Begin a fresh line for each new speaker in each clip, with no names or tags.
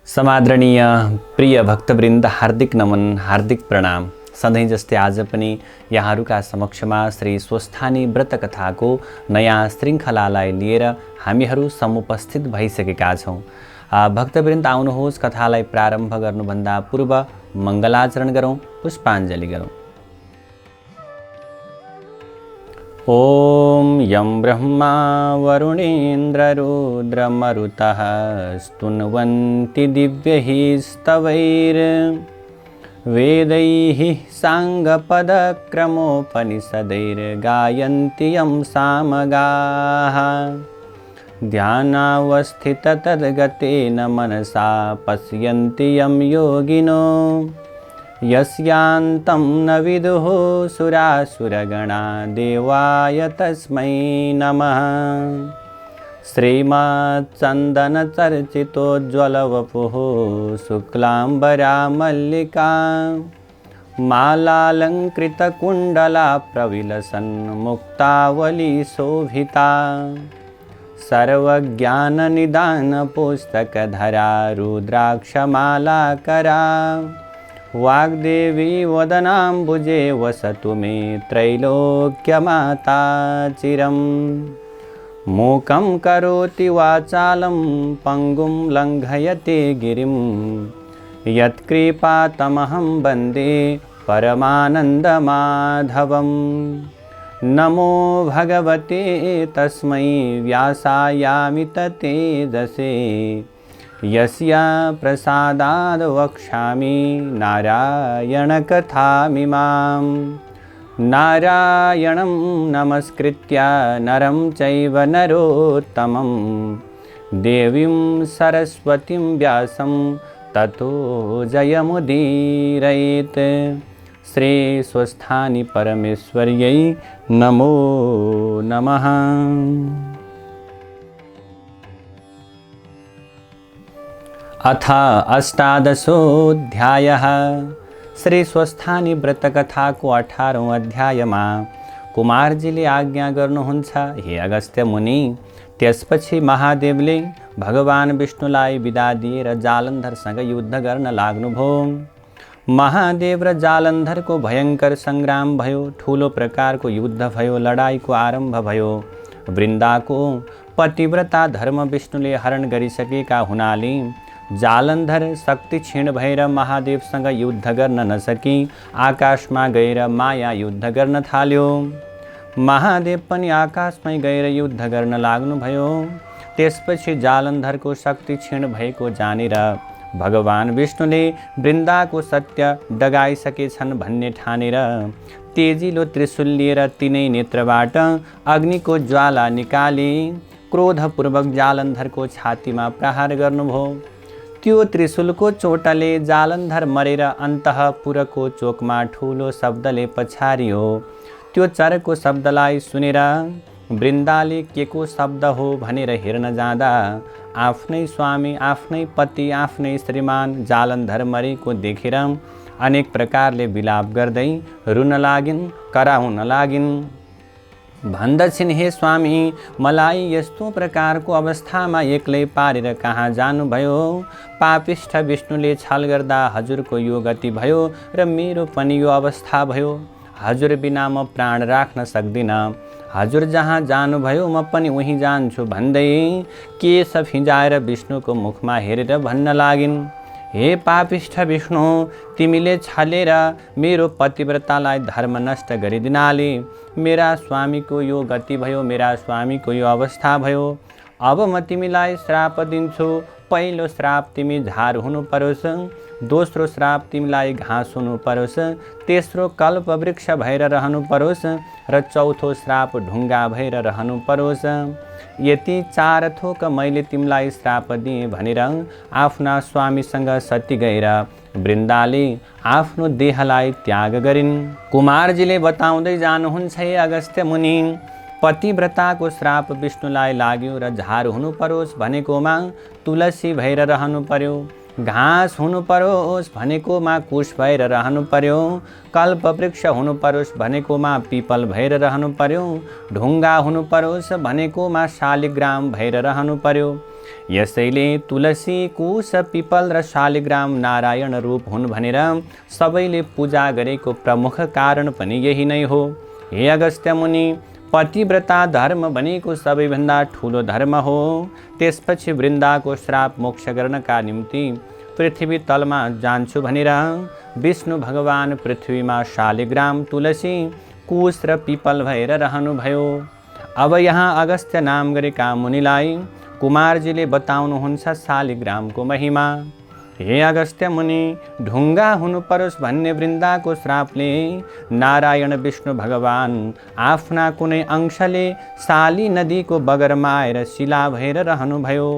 समादरणीय प्रिय भक्तवृन्द, हार्दिक नमन, हार्दिक प्रणाम। सधैँ जस्तै आज पनि यहाँहरूका समक्षमा श्री स्वस्थानी व्रत कथाको नयाँ श्रृङ्खलालाई लिएर हामीहरू समुपस्थित भइसकेका छौँ। भक्तवृन्द, आउनुहोस् कथालाई प्रारम्भ गर्नुभन्दा पूर्व मङ्गलाचरण गरौँ, पुष्पाञ्जली गरौँ। ॐ यं ब्रह्मा वरुणेन्द्र रुद्रमरुतः स्तुन्वन्ति दिव्यैः स्तवैर्वेदैः साङ्गपदक्रमोपनिषदैर्गायन्ति यं सामगाः। ध्यानावस्थिततद्गतेन मनसा पश्यन्ति यं योगिनो यस्यान्तं न विदुः सुरासुरगणा। देवाय तस्मै नमः। श्रीमच्चन्दनचर्चितोज्ज्वलवपुः शुक्लाम्बरा मल्लिका मालालङ्कृतकुण्डला प्रविलसन्मुक्तावली शोभिता। सर्वज्ञाननिदानपुस्तकधरा रुद्राक्षमालाकरा। वाग्देवी वदनाम्बुजे वसतु मे त्रैलोक्यमाता चिरम्। मूकं करोति वाचालं पङ्गुं लङ्घयते गिरिं। यत्कृपातमहं वन्दे परमानन्दमाधवम्। नमो भगवते तस्मै व्यासायामित तेजसे यस्य प्रसादाद् वक्ष्यामि नारायणकथामिमां। नारायणं नमस्कृत्य नरं चैव नरोत्तमं देवीं सरस्वतीं व्यासं ततो जयमुदीरयेत्। श्री स्वस्थानी परमेश्वर्यै नमो नमः। अथ अष्टादशोऽध्यायः। श्री स्वस्थानी व्रतकथाको 18औं अध्यायमा कुमारजीले आज्ञा गर्नुहुन्छ, हे अगस्त्य मुनि। त्यसपछि महादेवले भगवान विष्णुलाई बिदा दिएर जालन्धरसँग युद्ध गर्न लाग्नुभयो। महादेव र जालन्धरको भयङ्कर सङ्ग्राम भयो। ठुलो प्रकारको युद्ध भयो। लडाईँको आरम्भ भयो। वृन्दाको पतिव्रता धर्म विष्णुले हरण गरिसकेका हुनाले जालन्धर शक्ति क्षीण भएर महादेवसँग युद्ध गर्न नसकी आकाशमा गएर माया युद्ध गर्न थाल्यो। महादेव पनि आकाशमै गएर युद्ध गर्न लाग्नुभयो। त्यसपछि जालन्धरको शक्ति क्षीण भएको जानेर भगवान विष्णुले वृन्दाको सत्य डगाइसकेछन् भन्ने ठानेर तेजिलो त्रिशूल लिएर तिनै नेत्रबाट अग्निको ज्वाला निकाली क्रोधपूर्वक जालन्धरको छातीमा प्रहार गर्नुभयो। त्यो त्रिशूलको चोटले जालन्धर मरेर अन्तःपुरको चोकमा ठुलो शब्दले पछारियो। त्यो चरको शब्दलाई सुनेर वृन्दाले के को शब्द हो भनेर हेर्न जाँदा आफ्नै स्वामी, आफ्नै पति, आफ्नै श्रीमान जालन्धर मरेको देखेर अनेक प्रकारले विलाप गर्दै रुन लागिन्, कराउन लागिन्। भन्दछिन्, हे स्वामी, मलाई यस्तो प्रकारको अवस्थामा एक्लै पारेर कहाँ जानुभयो? पापिष्ठ विष्णुले छल गर्दा हजुरको यो गति भयो र मेरो पनि यो अवस्था भयो। हजुर बिना म प्राण राख्न सक्दिनँ। हजुर जहाँ जानुभयो म पनि उहीँ जान्छु भन्दै केश फिँजाएर विष्णुको मुखमा हेरेर भन्न लागिन्, हे पापिष्ठ विष्णु, तिमीले छलेर मेरो पतिव्रतालाई धर्म नष्ट गरिदिनाले मेरा स्वामीको यो गति भयो, मेरा स्वामीको यो अवस्था भयो। अब म तिमीलाई श्राप दिन्छु। पहिलो श्राप तिमी झार हुनु परोस्, दोस्रो श्राप तिमीलाई घाँस हुनु परोस्, तेस्रो कल्प वृक्ष भएर रहनु परोस् र चौथो श्राप ढुङ्गा भएर रहनु परोस्। यति 4 थोक मैले तिमीलाई श्राप दिएँ भनेर आफ्ना स्वामीसँग सती गएर वृन्दाले आफ्नो देहलाई त्याग गरिन्। कुमारजीले बताउँदै जानुहुन्छ, हे अगस्त्य मुनि, पतिव्रताको श्राप विष्णुलाई लाग्यो र झार हुनु परोस् भनेकोमा तुलसी भएर रहनु पर्यो। घाँस हुनु परोस् भनेकोमा कुश भएर रहनु पर्यो। कल्पवृक्ष हुनु परोस् भनेकोमा पिपल भएर रहनु पर्यो। ढुङ्गा हुनु परोस् भनेकोमा शालिग्राम भएर रहनु पर्यो। यसैले तुलसी कुश पिपल र शालिग्राम नारायण रूप हुन् भनेर सबैले पूजा गरेको प्रमुख कारण पनि यही नै हो। हे अगस्त्य मुनि, पतिव्रता धर्म भनेको सबैभन्दा ठुलो धर्म हो। त्यसपछि वृन्दाको श्राप मोक्ष गर्नका निम्ति पृथ्वी तलमा जान्छु भनेर विष्णु भगवान पृथ्वीमा शालिग्राम, तुलसी, कुश र पिपल भएर रहनुभयो। अब यहाँ अगस्त्य नाम गरेका मुनिलाई कुमारजीले बताउनुहुन्छ शालिग्रामको महिमा। हे अगस्त्य मुनि, ढुङ्गा हुनु परोस् भन्ने वृन्दाको श्रापले नारायण विष्णु भगवान आफ्ना कुनै अंशले शाली नदीको बगरमा आएर शिला भएर रहनुभयो।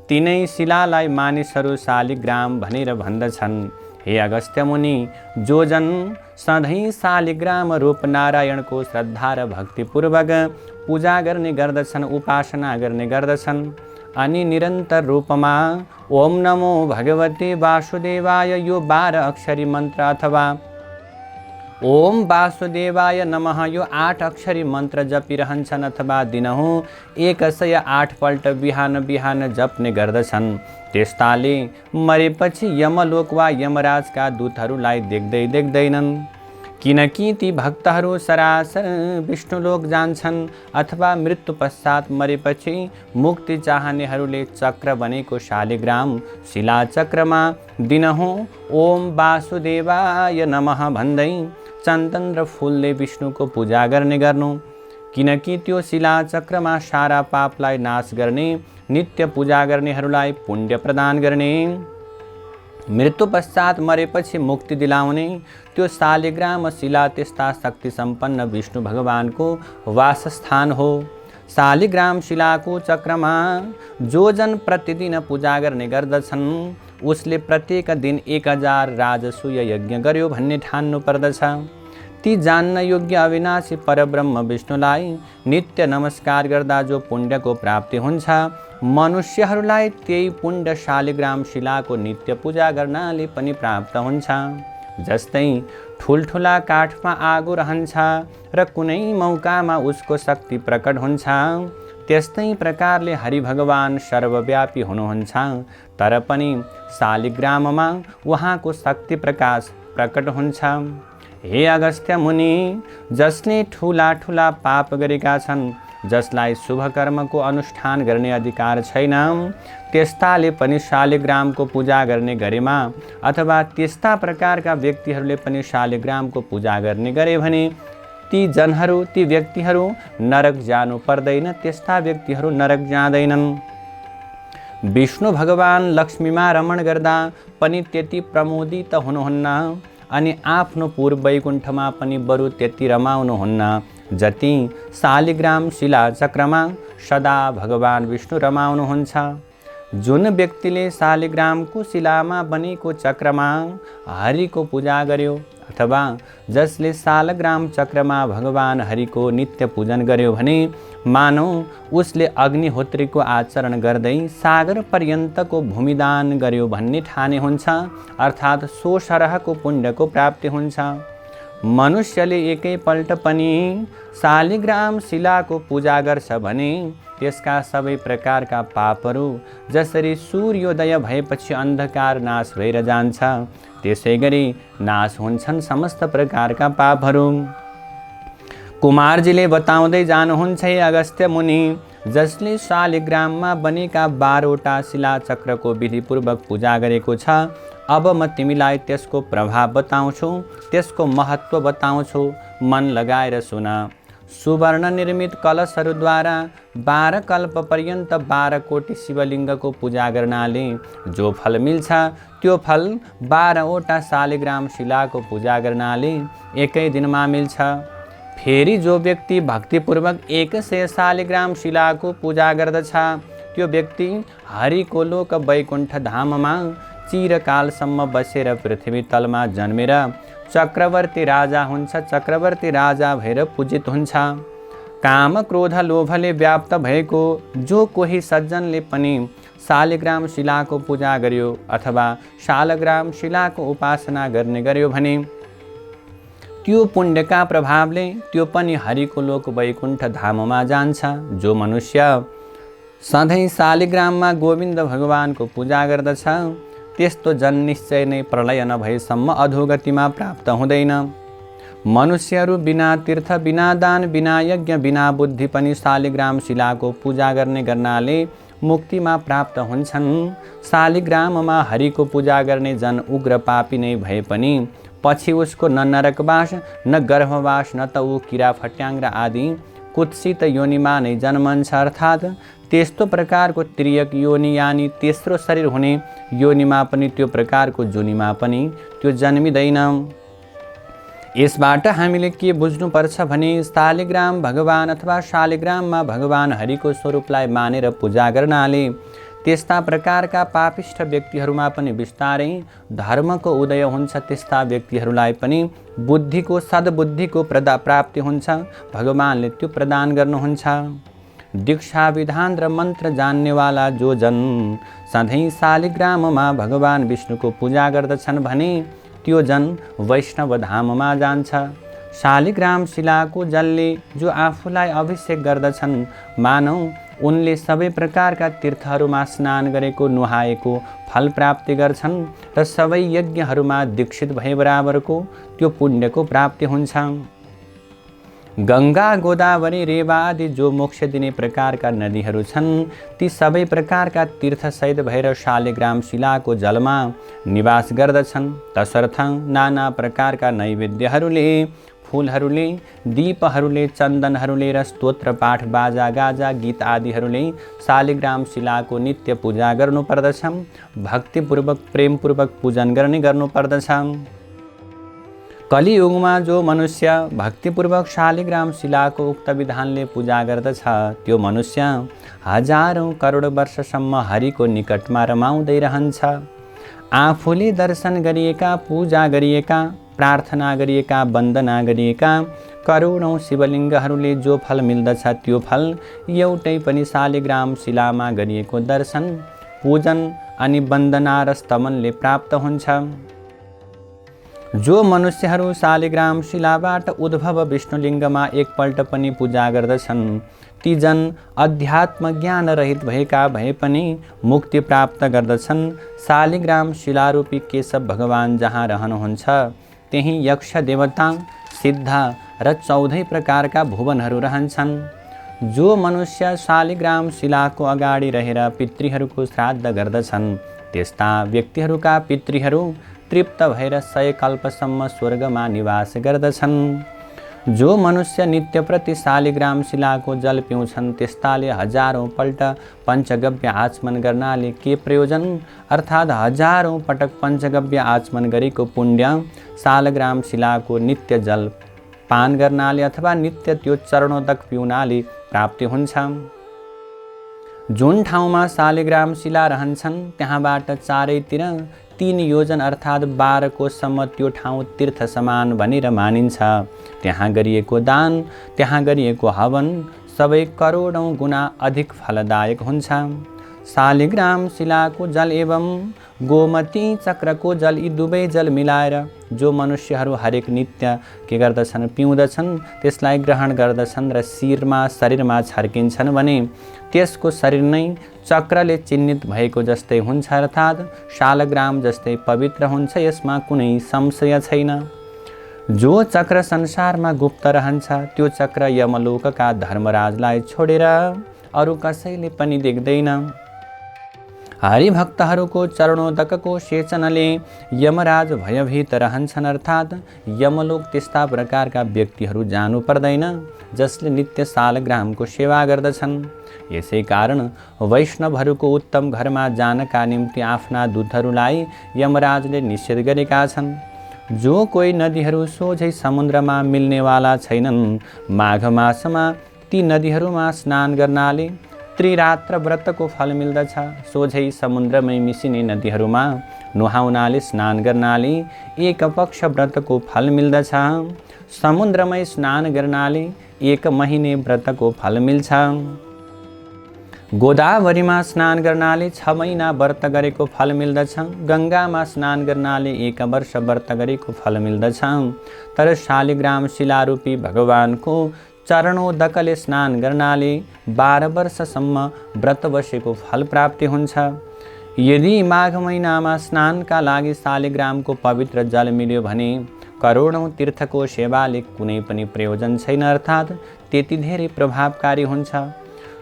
तिनै शिलालाई मानिसहरू शालिग्राम भनेर भन्दछन्। हे अगस्त्य मुनि, जो जन सधैँ शालिग्राम रूप नारायणको श्रद्धा र भक्तिपूर्वक पूजा गर्ने गर्दछन्, उपासना गर्ने गर्दछन् अनि निरन्तर रूपमा ओम नमो भगवते वासुदेवाय यो 12 अक्षरी मन्त्र अथवा ओम वासुदेवाय नमः यो 8 अक्षरी मन्त्र जपिरहन्छन् अथवा दिनहुँ 108 पल्ट बिहान बिहान जप्ने गर्दछन्, त्यस्ताले मरेपछि यमलोक वा यमराजका दूतहरूलाई देख्दैनन्। किनकि ती भक्तहरू सरासर विष्णुलोक जान्छन् अथवा मृत्यु पश्चात मरेपछि मुक्ति चाहनेहरूले चक्र बनेको शालिग्राम शिलाचक्रमा दिनहुँ ओम वासुदेवाय नमः भन्दै चन्दन र फूलले विष्णुको पूजा गर्ने गर्नु। किनकि त्यो शिलाचक्रमा सारा पापलाई नाश गर्ने, नित्य पूजा गर्नेहरूलाई पुण्य प्रदान गर्ने, मृत्यु पश्चात मरेपछि मुक्ति दिलाउने त्यो शालिग्राम शिला त्यस्ता शक्ति सम्पन्न विष्णु भगवानको वासस्थान हो। शालिग्राम शिलाको चक्रमा जो जन प्रतिदिन पूजा गर्ने गर्दछन् उसले प्रत्येक दिन 1000 राजसूय यज्ञ गर्यो भन्ने ठान्नु पर्दछ। ती जान्न योग्य अविनाशी परब्रह्म विष्णुलाई नित्य नमस्कार गर्दा जो पुण्यको प्राप्ति हुन्छ, मनुष्यहरूलाई त्यही पुण्य शालिग्राम शिलाको नित्य पूजा गर्नाले पनि प्राप्त हुन्छ। जस्तै ठुल्ठुला काठमा आगो रहन्छ र कुनै मौकामा उसको शक्ति प्रकट हुन्छ, त्यस्तै प्रकारले हरि भगवान सर्वव्यापी हुनुहुन्छ, तर पनि शालिग्राममा उहाँको शक्ति प्रकाश प्रकट हुन्छ। हे अगस्त्य मुनि, जसले ठुला ठुला पाप गरेका छन्, जसलाई शुभ कर्मको अनुष्ठान गर्ने अधिकार छैन, त्यस्ताले पनि शालिग्रामको पूजा गर्ने गरेमा अथवा त्यस्ता प्रकारका व्यक्तिहरूले पनि शालिग्रामको पूजा गर्ने गरे भने ती जनहरू, ती व्यक्तिहरू नरक जानु पर्दैन, त्यस्ता व्यक्तिहरू नरक जाँदैनन्। विष्णु भगवान लक्ष्मीमा रमण गर्दा पनि त्यति प्रमोदित हुनुहुन्न अनि आफ्नो पूर्व वैकुण्ठमा पनि बरु त्यति रमाउनुहुन्न जति शालिग्राम शिला चक्रमा सदा भगवान विष्णु रमाउनुहुन्छ। जुन व्यक्तिले शालिग्रामको शिलामा बनेको चक्रमा हरिको पूजा गर्यो अथवा जसले शालिग्राम चक्रमा भगवान हरिको नित्य पूजन गर्यो भने मानौ उसले अग्निहोत्रीको आचरण गर्दै सागर पर्यन्तको भूमिदान गर्यो भन्ने ठाने हुन्छ, अर्थात् सो सरहको पुण्यको प्राप्ति हुन्छ। मनुष्यले एकैपल्ट पनि शालिग्राम शिलाको पूजा गर्छ भने त्यसका सबै प्रकारका पापहरू जसरी सूर्योदय भएपछि अन्धकार नाश भएर जान्छ, त्यसै गरी नाश हुन्छन् समस्त प्रकारका पापहरू। कुमारजीले बताउँदै जानुहुन्छ, हे अगस्त्य मुनि, जसले शालिग्राममा बनेका 12वटा शिलाचक्रको विधिपूर्वक पूजा गरेको छ, अब म तिमीलाई त्यसको प्रभाव बताउँछु, त्यसको महत्त्व बताउँछु, मन लगाएर सुन। सुवर्ण निर्मित कलशहरूद्वारा 12 कल्प पर्यन्त 12 कोटि शिवलिङ्गको पूजा गर्नाले जो फल मिल्छ, त्यो फल 12वटा शालिग्राम शिलाको पूजा गर्नाले एकै दिनमा मिल्छ। फेरि जो व्यक्ति भक्तिपूर्वक 100 शालिग्राम शिलाको पूजा गर्दछ, त्यो व्यक्ति हरिको लोक वैकुण्ठ धाममा चिरकालसम्म बसेर पृथ्वी तलमा जन्मेर चक्रवर्ती राजा हुन्छ, चक्रवर्ती राजा भएर पूजित हुन्छ। काम क्रोध लोभले व्याप्त भएको जो कोही सज्जनले पनि शालिग्राम शिलाको पूजा गर्यो अथवा शालिग्राम शिलाको उपासना गर्ने गर्यो भने त्यो पुण्यका प्रभावले त्यो पनि हरिको लोक वैकुण्ठ धाममा जान्छ। जो मनुष्य सधैँ शालिग्राममा गोविन्द भगवानको पूजा गर्दछ त्यस्तो जन निश्चय नै प्रलय नभएसम्म अधोगतिमा प्राप्त हुँदैन। मनुष्यहरू बिना तीर्थ, बिना दान, बिना यज्ञ, बिना बुद्धि पनि शालिग्राम शिलाको पूजा गर्ने गर्नाले मुक्तिमा प्राप्त हुन्छन्। शालिग्राममा हरिको पूजा गर्ने जन उग्र पापी नै भए पनि पछि उसको न नरकवास, न गर्भवास, न त ऊ किरा फट्याङ्ग्रा आदि कुत्सित योनिमा नै जन्मन्छ। अर्थात् त्यस्तो प्रकारको त्रियक योनि यानि तेस्रो शरीर हुने योनिमा पनि त्यो प्रकारको जोनिमा पनि त्यो जन्मिँदैन। यसबाट हामीले के बुझ्नुपर्छ भने शालिग्राम भगवान अथवा शालिग्राममा भगवान हरिको स्वरूपलाई मानेर पूजा गर्नाले त्यस्ता प्रकारका पापिष्ठ व्यक्तिहरूमा पनि बिस्तारै धर्मको उदय हुन्छ। त्यस्ता व्यक्तिहरूलाई पनि बुद्धिको, सद्बुद्धिको प्राप्ति हुन्छ। भगवानले त्यो प्रदान गर्नुहुन्छ। दीक्षा विधान र मन्त्र जान्नेवाला जो जन सधैँ शालिग्राममा भगवान विष्णुको पूजा गर्दछन् भने त्यो जन वैष्णव धाममा जान्छ। शालिग्राम शिलाको जलले जो आफूलाई अभिषेक गर्दछन्, मानौ उनले सबै प्रकारका तीर्थहरूमा स्नान गरेको, नुहाएको फल प्राप्ति गर्छन् र सबै यज्ञहरूमा दीक्षित भए बराबरको त्यो पुण्यको प्राप्ति हुन्छ। गङ्गा, गोदावरी, रेवा आदि जो मोक्ष दिने प्रकारका नदीहरू छन्, ती सबै प्रकारका तीर्थसहित भएर शालिग्राम शिलाको जलमा निवास गर्दछन्। तसर्थ नाना प्रकारका नैवेद्यहरूले, फूलहरूले, दीपहरूले, चन्दनहरूले र स्तोत्र पाठ, बाजा गाजा, गीत आदिहरूले शालिग्राम शिलाको नित्य पूजा गर्नुपर्दछ। भक्तिपूर्वक, प्रेमपूर्वक पूजन गर्नुपर्दछ। कलियुगमा जो मनुष्य भक्तिपूर्वक शालिग्राम शिलाको उक्त विधानले पूजा गर्दछ, त्यो मनुष्य हजारौं करोड वर्षसम्म हरिको निकटमा रमाउँदै रहन्छ। आफूले दर्शन गरिएका, पूजा गरिएका, प्रार्थना गरिएका, वन्दना गरिएका करोडौं शिवलिङ्गहरूले जो फल मिल्दछ, त्यो फल एउटै पनि शालिग्राम शिलामा गरिएको दर्शन, पूजन अनि वन्दना र स्तमनले प्राप्त हुन्छ। जो मनुष्यहरू शालिग्राम शिलाबाट उद्भव विष्णुलिङ्गमा एकपल्ट पनि पूजा गर्दछन्, ती जन अध्यात्म ज्ञान रहित भएका भए पनि मुक्ति प्राप्त गर्दछन्। शालिग्राम शिलारूपी केशव भगवान जहाँ रहनुहुन्छ, त्यही यक्ष, देवता, सिद्ध र 14 प्रकारका भुवनहरू रहन्छन्। जो मनुष्य शालिग्राम शिलाको अगाडि रहेर पितृहरूको श्राद्ध गर्दछन्, त्यस्ता व्यक्तिहरूका पितृहरू तृप्त भएर 100 कल्पसम्म स्वर्गमा निवास गर्दछन्। जो मनुष्य नित्य प्रति शालिग्राम शिलाको जल पिउँछन्, त्यस्ताले हजारौं पल्ट पञ्चगव्य आचमन गर्नाले के प्रयोजन? अर्थात् हजारौं पटक पञ्चगव्य आचमन गरेको पुण्य शालिग्राम शिलाको नित्य जल पान गर्नाले अथवा नित्य त्यो चरणोदक पिउनाले प्राप्ति हुन्छ। जुन ठाउँमा शालिग्राम शिला रहन्छन्, त्यहाँबाट चारैतिर 3 योजन अर्थात् 12 कोससम्म त्यो ठाउँ तीर्थ समान भनेर मानिन्छ। त्यहाँ गरिएको दान, त्यहाँ गरिएको हवन सबै करोडौं गुणा अधिक फलदायक हुन्छ। शालिग्राम शिलाको जल एवं गोमती चक्रको जल, यी दुवै जल मिलाएर जो मनुष्यहरू हरेक नित्य के गर्दछन्, पिउँदछन्, त्यसलाई ग्रहण गर्दछन् र शरीरमा छर्किन्छन् भने त्यसको शरीर नै चक्रले चिन्हित भएको जस्तै हुन्छ। अर्थात् शालग्राम जस्तै पवित्र हुन्छ। यसमा कुनै संशय छैन। जो चक्र संसारमा गुप्त रहन्छ, त्यो चक्र यमलोकका धर्मराजलाई छोडेर अरू कसैले पनि देख्दैन। हरिभक्तहरूको चरणोदकको सेचनले यमराज भयभीत रहन्छन्। अर्थात् यमलोक त्यस्ता प्रकारका व्यक्तिहरू जानु पर्दैन जसले नित्य शालग्रामको सेवा गर्दछन्। यसै कारण वैष्णवहरूको उत्तम घरमा जानका निम्ति आफ्ना दूतहरूलाई यमराजले निषेध गरेका छन्। जो कोही नदीहरू सोझै समुद्रमा मिल्नेवाला छैनन्, माघ मासमा ती नदीहरूमा स्नान गर्नाले त्रिरात्र व्रतको फल मिल्दछ। सोझै समुद्रमै मिसिने नदीहरूमा नुहाउनाले, स्नान गर्नाले एक पक्ष व्रतको फल मिल्दछ। समुद्रमै स्नान गर्नाले 1 महिने व्रतको फल मिल्छ। गोदावरीमा स्नान गर्नाले 6 महिना व्रत गरेको फल मिल्दछ। गङ्गामा स्नान गर्नाले 1 वर्ष व्रत गरेको फल मिल्दछ। तर शालिग्राम शिलारूपी भगवानको चरणोदकले स्नान गर्नाले 12 वर्षसम्म व्रत बसेको फल प्राप्ति हुन्छ। यदि माघ महिनामा स्नानका लागि शालिग्रामको पवित्र जल मिल्यो भने करोडौँ तीर्थको सेवाले कुनै पनि प्रयोजन छैन, अर्थात् त्यति धेरै प्रभावकारी हुन्छ।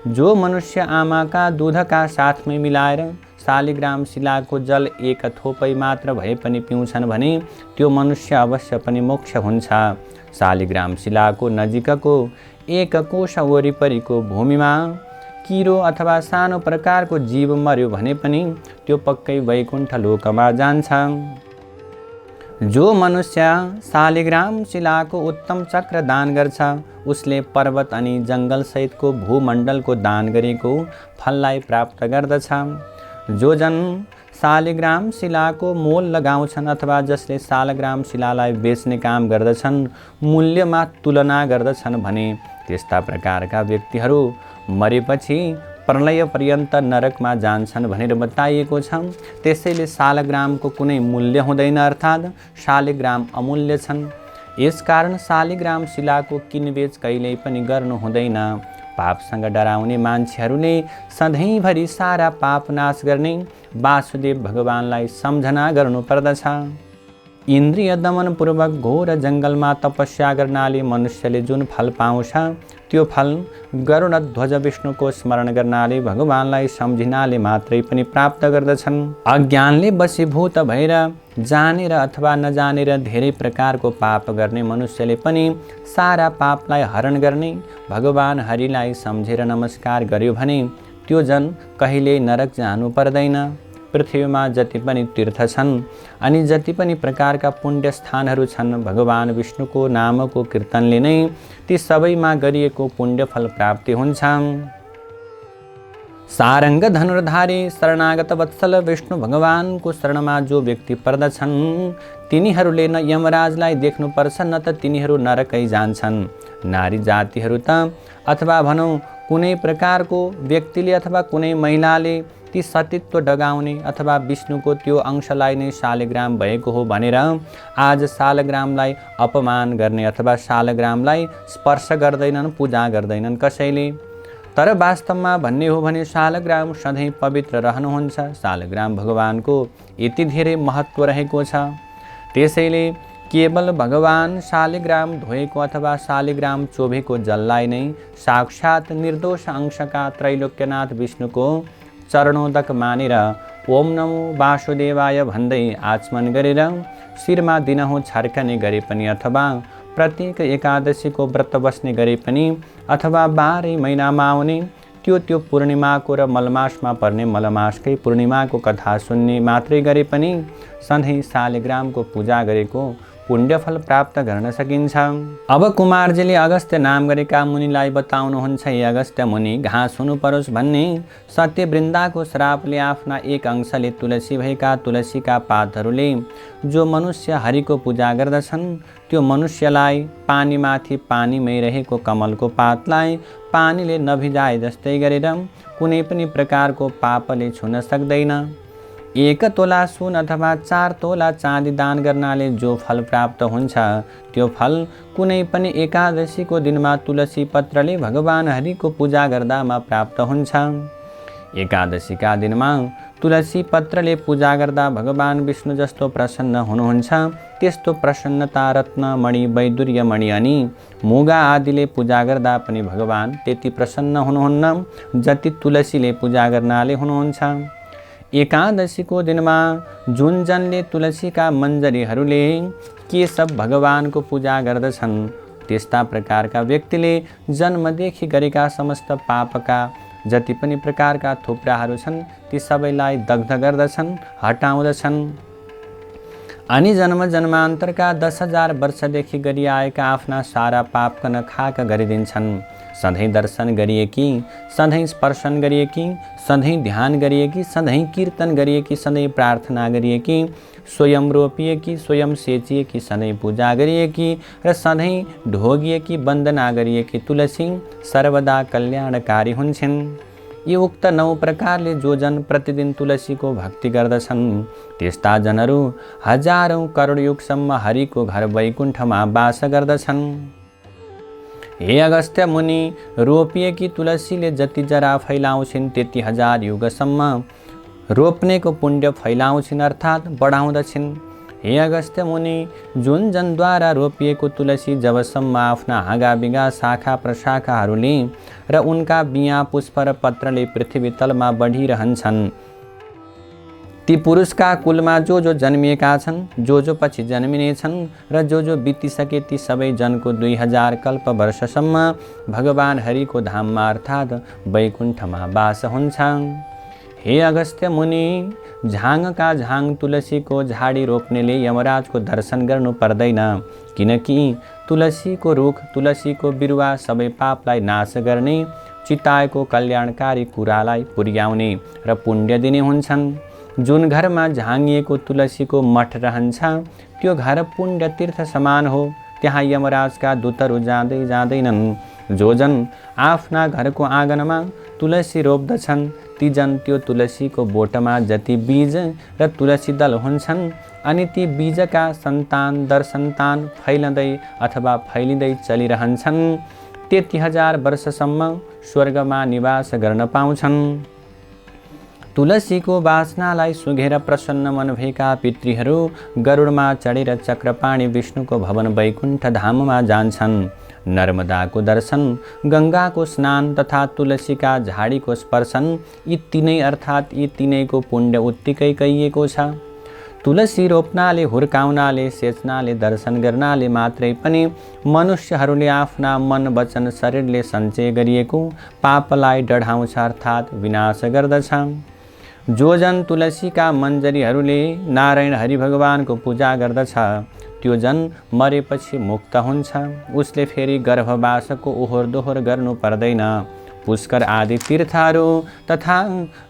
जो मनुष्य आमाका दुधका साथमै मिलाएर शालिग्राम शिलाको जल एक थोपै मात्र भए पनि पिउँछन् भने त्यो मनुष्य अवश्य पनि मोक्ष हुन्छ। शालिग्राम शिलाको नजिकको एक कोश वरिपरिको भूमिमा किरो अथवा सानो प्रकारको जीव मर्यो भने पनि त्यो पक्कै वैकुण्ठ लोकमा जान्छ। जो मनुष्य शालिग्राम शिलाको उत्तम चक्र दान गर्छ उसले पर्वत अनि जङ्गल सहितको भूमण्डलको दान गरेको फललाई प्राप्त गर्दछ। जो जन शालिग्राम शिलाको मोल लगाउँछन् अथवा जसले शालिग्राम शिलालाई बेच्ने काम गर्दछन्, मूल्यमा तुलना गर्दछन् भने त्यस्ता प्रकारका व्यक्तिहरू मरेपछि प्रलय पर्यन्त नरकमा जान्छन् भनेर बताइएको छ। त्यसैले शालिग्रामको कुनै मूल्य हुँदैन, अर्थात् शालिग्राम अमूल्य छन्। यसकारण शालिग्राम शिलाको किनबेच कहिल्यै पनि गर्नु हुँदैन। पापसँग डराउने मान्छेहरूले सधैँभरि सारा पाप नाश गर्ने वासुदेव भगवानलाई सम्झना गर्नुपर्दछ। इन्द्रिय दमनपूर्वक घोर जङ्गलमा तपस्या गर्नाले मनुष्यले जुन फल पाउँछ त्यो फल गरुडध्वज विष्णुको स्मरण गर्नाले भगवानलाई सम्झिनाले मात्रै पनि प्राप्त गर्दछन्। अज्ञानले वशीभूत भएर जानेर अथवा नजानेर धेरै प्रकारको पाप गर्ने मनुष्यले पनि सारा पापलाई हरण गर्ने भगवान हरिलाई सम्झेर नमस्कार गर्यो भने त्यो जन कहिल्यै नरक जानु पर्दैन। पृथ्वीमा जति पनि तीर्थ छन् अनि जति पनि प्रकारका पुण्य स्थानहरू छन्, भगवान विष्णुको नामको कीर्तनले नै ती सबैमा गरिएको पुण्यफल प्राप्ति हुन्छ। सारङ्ग धनुर्धारी शरणागत वत्सल विष्णु भगवानको शरणमा जो व्यक्ति पर्दछन् तिनीहरूले न यमराजलाई देख्नुपर्छ न त तिनीहरू नरकै जान्छन्। नारी जातिहरू त अथवा भनौँ कुनै प्रकारको व्यक्तिले अथवा कुनै महिलाले ती सतीत्व डगाउने अथवा विष्णुको त्यो अंशलाई नै शालिग्राम भएको हो भनेर आज शालिग्रामलाई अपमान गर्ने अथवा शालिग्रामलाई स्पर्श गर्दैनन्, पूजा गर्दैनन् कसैले। तर वास्तवमा भन्ने हो भने शालिग्राम सधैँ पवित्र रहनुहुन्छ। शालिग्राम भगवानको यति धेरै महत्त्व रहेको छ। त्यसैले केवल भगवान शालिग्राम धोएको अथवा शालिग्राम चोभेको जललाई नै साक्षात् निर्दोष अंशका त्रैलोक्यनाथ विष्णुको चरणोदक मानेर ओम नमो वासुदेवाय भन्दै आचमन गरेर शिरमा दिनहुँ छर्कने गरे पनि अथवा प्रत्येक एकादशीको व्रत बस्ने गरे पनि अथवा 12 महिनामा आउने त्यो पूर्णिमाको र मलमासमा पर्ने मलमासकै पूर्णिमाको कथा सुन्ने मात्रै गरे पनि सधैँ शालिग्रामको पूजा गरेको पुण्यफल प्राप्त गर्न सकिन्छ। अब कुमारजीले अगस्त्य नाम गरेका मुनिलाई बताउनुहुन्छ, हे अगस्त्य मुनि, घाँस हुनु परोस् भन्ने सत्यवृन्दाको श्रापले आफ्ना एक अंशले तुलसी भएका तुलसीका पातहरूले जो मनुष्य हरिको पूजा गर्दछन् त्यो मनुष्यलाई पानीमाथि पानीमै रहेको कमलको पातलाई पानीले नभिजाए जस्तै गरेर कुनै पनि प्रकारको पापले छुन सक्दैन। 1 तोला सुन अथवा 4 तोला चाँदी दान गर्नाले जो फल प्राप्त हुन्छ त्यो फल कुनै पनि एकादशीको दिनमा तुलसी पत्रले भगवान हरिको पूजा गर्दामा प्राप्त हुन्छ। एकादशीका दिनमा तुलसी पत्रले पूजा गर्दा भगवान विष्णु जस्तो प्रसन्न हुनुहुन्छ त्यस्तो प्रसन्नता रत्न मणि वैदुर्य मणि अनि मुगा आदिले पूजा गर्दा पनि भगवान त्यति प्रसन्न हुनुहुन्न जति तुलसीले पूजा गर्नाले हुनुहुन्छ। एकादशीको दिनमा जुन जनले तुलसीका मञ्जरीहरूले केशव भगवानको पूजा गर्दछन् त्यस्ता प्रकारका व्यक्तिले जन्मदेखि गरेका समस्त पापका जति पनि प्रकारका थुप्राहरू छन् ती सबैलाई दग्ध गर्दछन्, हटाउँदछन् अनि जन्म जन्मान्तरका 10,000 वर्षदेखि गरिआएका आफ्ना सारा पापका नखाक गरिदिन्छन्। सधैँ दर्शन गरिएकी, सधैँ स्पर्शन गरिएकी, सधैँ ध्यान गरिएकी, सधैँ कीर्तन गरिएकी, सधैँ प्रार्थना गरिएकी, स्वयं रोपिएकी, स्वयं सेचिएकी, सधैँ पूजा गरिएकी र सधैँ ढोगिएकी, वन्दना गरिएकी तुलसी सर्वदा कल्याणकारी हुन्छन्। यी उक्त 9 प्रकारले जो जन प्रतिदिन तुलसीको भक्ति गर्दछन् त्यस्ता जनहरू हजारौं करोड युगसम्म हरिको घर वैकुण्ठमा वास गर्दछन्। हे अगस्त्य मुनि, रोपिएकी तुलसीले जति जरा फैलाउँछिन् त्यति 1000 युगसम्म रोप्नेको पुण्य फैलाउँछिन् अर्थात् बढाउँदछिन्। हे अगस्त्य मुनि, जुन जनद्वारा रोपिएको तुलसी जबसम्म आफ्ना हाँगाबिगा शाखा प्रशाखाहरूले र उनका बिया पुष्प र पत्रले पृथ्वी तलमा बढिरहन्छन्, ती पुरुषका कुलमा जो जन्मिएका छन्, जो पछि जन्मिनेछन् र जो बितिसके ती सबै जनको 2000 कल्प वर्षसम्म भगवान हरिको धाममा अर्थात् वैकुण्ठमा वास हुन्छ। हे अगस्त्य मुनि, झाङका झाङ तुलसीको झाडी रोप्नेले यमराजको दर्शन गर्नु पर्दैन, किनकि तुलसीको रुख, तुलसीको बिरुवा सबै पापलाई नाश गर्ने, चिताएको कल्याणकारी कुरालाई पुर्याउने र पुण्य दिने हुन्छन्। जुन घरमा झाङिएको तुलसीको मठ रहन्छ त्यो घर पुण्य तीर्थ समान हो, त्यहाँ यमराजका दूतहरू जाँदै जाँदैनन्। जो जन आफ्ना घरको आँगनमा तुलसी रोप्दछन् ती जन त्यो तुलसीको बोटमा जति बीज र तुलसी दल हुन्छन् अनि ती बीजका सन्तान दर सन्तान फैलँदै अथवा फैलिँदै चलिरहन्छन्, त्यति 1000 वर्षसम्म स्वर्गमा निवास गर्न पाउँछन्। तुलसीको वासनालाई सुघेर प्रसन्न मन भएका पितृहरू गरुडमा चढेर चक्रपाणी विष्णुको भवन वैकुण्ठ धाममा जान्छन्। नर्मदाको दर्शन, गङ्गाको स्नान तथा तुलसीका झाडीको स्पर्शन, यी तीनै अर्थात् यी तीनैको पुण्य उत्तिकै कहिएको छ। तुलसी रोप्नाले, हुर्काउनाले, सेच्नाले, दर्शन गर्नाले मात्रै पनि मनुष्यहरूले आफ्ना मन वचन शरीरले सञ्चय गरिएको पापलाई डढाउँछ अर्थात् विनाश गर्दछ। जो जन तुलसीका मञ्जरीहरूले नारायण हरि भगवानको पूजा गर्दछ त्यो जन मरेपछि मुक्त हुन्छ। उसले फेरि गर्भवासको ओहोर दोहोर गर्नु पर्दैन। पुष्कर आदि तीर्थहरू तथा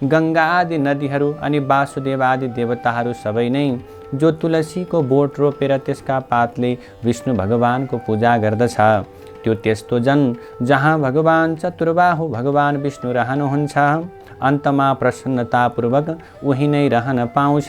गङ्गा आदि नदीहरू अनि वासुदेव आदि देवताहरू सबै नै जो तुलसीको बोट रोपेर त्यसका पातले विष्णु भगवानको पूजा गर्दछ त्यो त्यस्तो जन जहाँ भगवान चतुर्बाहु भगवान विष्णु रहनुहुन्छ, अन्तमा प्रसन्नतापूर्वक उही नै रहन पाउँछ।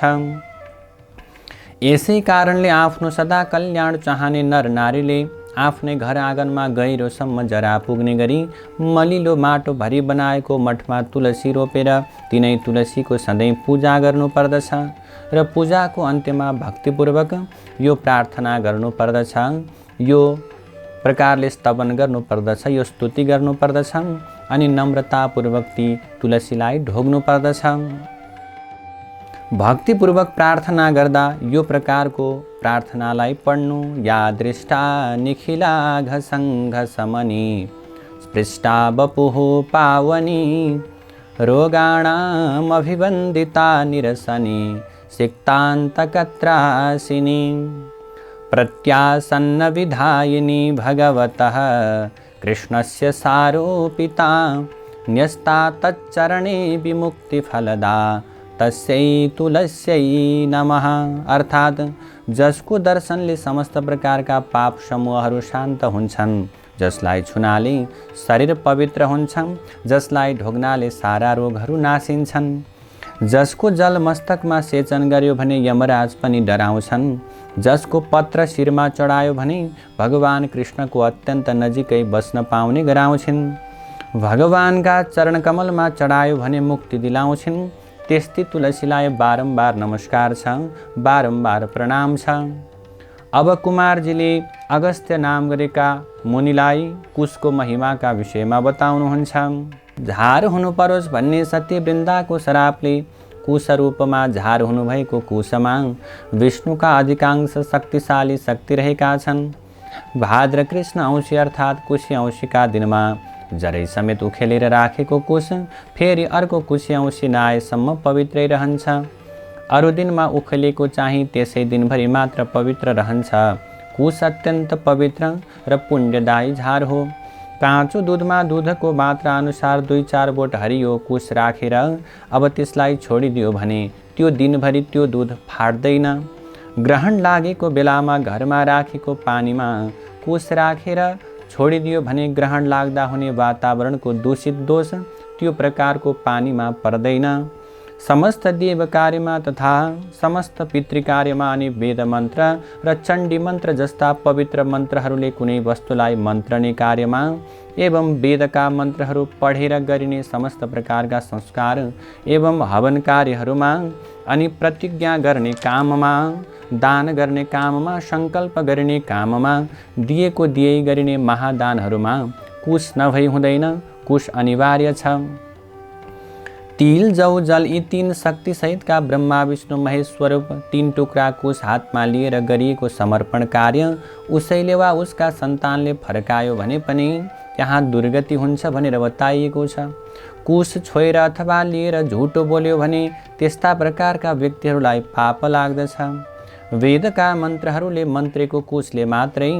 यसै कारणले आफ्नो सदा कल्याण चाहने नर नारीले आफ्नै घर आँगनमा गहिरोसम्म जरा पुग्ने गरी मलिलो माटो भरी बनाएको मठमा तुलसी रोपेर तिनै तुलसीको सधैँ पूजा गर्नुपर्दछ र पूजाको अन्त्यमा भक्तिपूर्वक यो प्रार्थना गर्नुपर्दछ, यो प्रकारले स्तवन गर्नुपर्दछ, यो स्तुति गर्नुपर्दछ अनि नम्रतापूर्वक ती तुलसीलाई ढोग्नु पर्दछ। भक्तिपूर्वक प्रार्थना गर्दा यो प्रकारको प्रार्थनालाई पढ्नु। या दृष्टा निखिलाघ सङ्घसमनी स्पृष्टा वपुः पावनी रोगाणामभिवन्दिता निरसनी सिक्तान्तकत्रासिनी प्रत्यासन्न विधायिनी भगवतः कृष्णस्य सारोपिता न्यस्ता तच्चरणे विमुक्तिफलदा तस्यै तुलस्यै नमः। अर्थात् जसको दर्शनले समस्त प्रकारका पाप समूहहरू शान्त हुन्छन्, जसलाई छुनाले शरीर पवित्र हुन्छ, जसलाई ढोग्नाले सारा रोगहरू नासिन्छन्, जसको जल मस्तकमा सेचन गर्यो भने यमराज पनि डराउँछन्, जसको पत्र शिरमा चढायो भने भगवान कृष्णको अत्यन्त नजिकै बस्न पाउने गराउँछिन्, भगवानका चरणकमलमा चढायो भने मुक्ति दिलाउँछिन्, त्यस्तै तुलसीलाई बारम्बार नमस्कार छ, बारम्बार प्रणाम छ। अब कुमारजीले अगस्त्य नाम गरेका मुनिलाई कुशको महिमाका विषयमा बताउनुहुन्छ। झार हुनु परोस् भन्ने सत्यवृन्दाको श्रापले कुश रूपमा झार हुनुभएको कुशमा विष्णुका अधिकांश शक्तिशाली शक्ति रहेका छन्। भाद्र कृष्ण औँसी अर्थात् कुशी औँसीका दिनमा जरै समेत उखेलेर राखेको कुश फेरि अर्को कुशी औँसी नआएसम्म पवित्रै रहन्छ। अरू दिनमा उखेलेको चाहिँ त्यसै दिनभरि मात्र पवित्र रहन्छ। कुश अत्यन्त पवित्र र पुण्यदायी झार हो। काँचो दुधमा दुधको मात्रा अनुसार 2-4 बोट हरियो कुश राखेर अब त्यसलाई छोडिदियो भने त्यो दिनभरि त्यो दुध फाट्दैन। ग्रहण लागेको बेलामा घरमा राखेको पानीमा कुश राखेर छोडिदियो भने ग्रहण लाग्दा हुने वातावरणको दूषित दोष त्यो प्रकारको पानीमा पर्दैन। समस्त देव कार्यमा तथा समस्त पितृकार्यमा अनि वेद मन्त्र र चण्डी मन्त्र जस्ता पवित्र मन्त्रहरूले कुनै वस्तुलाई मन्त्रने कार्यमा एवं वेदका मन्त्रहरू पढेर गरिने समस्त प्रकारका संस्कार एवं हवन कार्यहरूमा अनि प्रतिज्ञा गर्ने काममा, दान गर्ने काममा, सङ्कल्प गर्ने काममा, दिएको दिए गरिने महादानहरूमा कुश नभई हुँदैन। कुश अनिवार्य छ। तिल, जौ, जल यी 3 शक्तिसहितका ब्रह्मा विष्णु महेश स्वरूप 3 टुक्रा कुश हातमा लिएर गरिएको समर्पण कार्य उसैले वा उसका सन्तानले फर्कायो भने पनि त्यहाँ दुर्गति हुन्छ भनेर बताइएको छ। कुश छोएर अथवा लिएर झुटो बोल्यो भने त्यस्ता प्रकारका व्यक्तिहरूलाई पाप लाग्दछ। वेदका मन्त्रहरूले मन्त्रेको कुशले मात्रै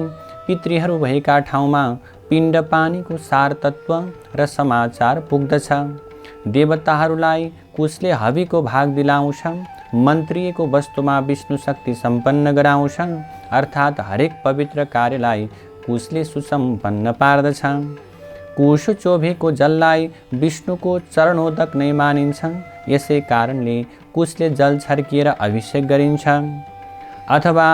पितृहरू भएका ठाउँमा पिण्ड पानीको सार तत्त्व र समाचार पुग्दछ। देवताहरूलाई कुशले हविको भाग दिलाउँछ। मन्त्रिएको वस्तुमा विष्णु शक्ति सम्पन्न गराउँछ। अर्थात् हरेक पवित्र कार्यलाई कुशले सुसम्पन्न पार्दछ। कुश चोभेको जललाई विष्णुको चरणोदक नै मानिन्छ। यसै कारणले कुशले जल छर्किएर अभिषेक गरिन्छ। अथवा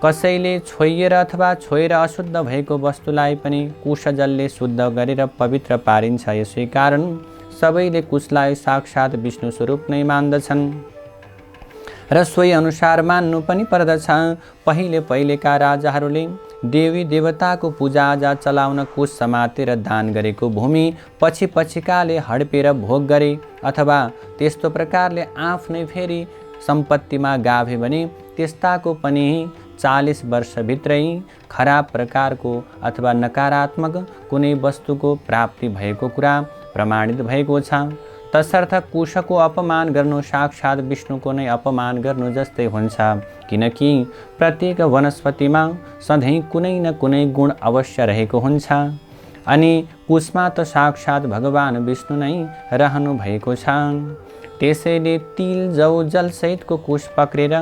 कसैले छोइएर अथवा छोएर अशुद्ध भएको वस्तुलाई पनि कुश जलले शुद्ध गरेर पवित्र पारिन्छ। यसै कारण सबैले कुशलाई साक्षात् विष्णु स्वरूप नै मान्दछन् र सोही अनुसार मान्नु पनि पर्दछ। पहिलेका राजाहरूले देवी देवताको पूजाआजा चलाउन कुश समातेर दान गरेको भूमि पछिकाले हडपेर भोग गरे अथवा त्यस्तो प्रकारले आफ्नै फेरि सम्पत्तिमा गाभे भने त्यस्ताको पनि 40 वर्षभित्रै खराब प्रकारको अथवा नकारात्मक कुनै वस्तुको प्राप्ति भएको कुरा प्रमाणित भएको छ। तसर्थ कुशको अपमान गर्नु साक्षात् विष्णुको नै अपमान गर्नु जस्तै हुन्छ। किनकि प्रत्येक वनस्पतिमा सधैँ कुनै न कुनै गुण अवश्य रहेको हुन्छ अनि कुशमा त साक्षात् भगवान विष्णु नै रहनु भएको छ। त्यसैले तिल, जौ, जल सहितको कुश पक्रेर